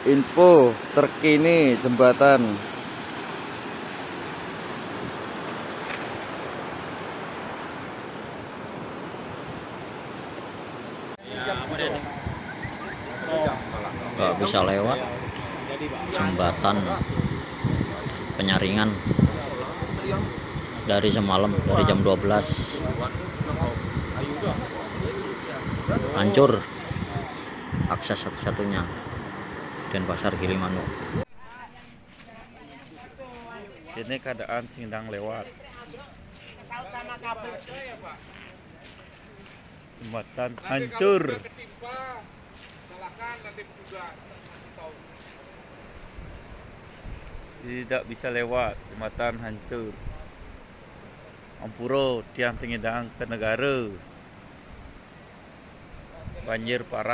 Info terkini jembatan. Nggak bisa lewat jembatan Penyaringan dari semalam, dari jam 12 hancur akses satu-satunya Denpasar Gilimanuk. Ini keadaan sedang lewat jembatan hancur. Tidak bisa lewat, jembatan hancur. Ampuro tiang Tingidang ke negara. Banjir parah.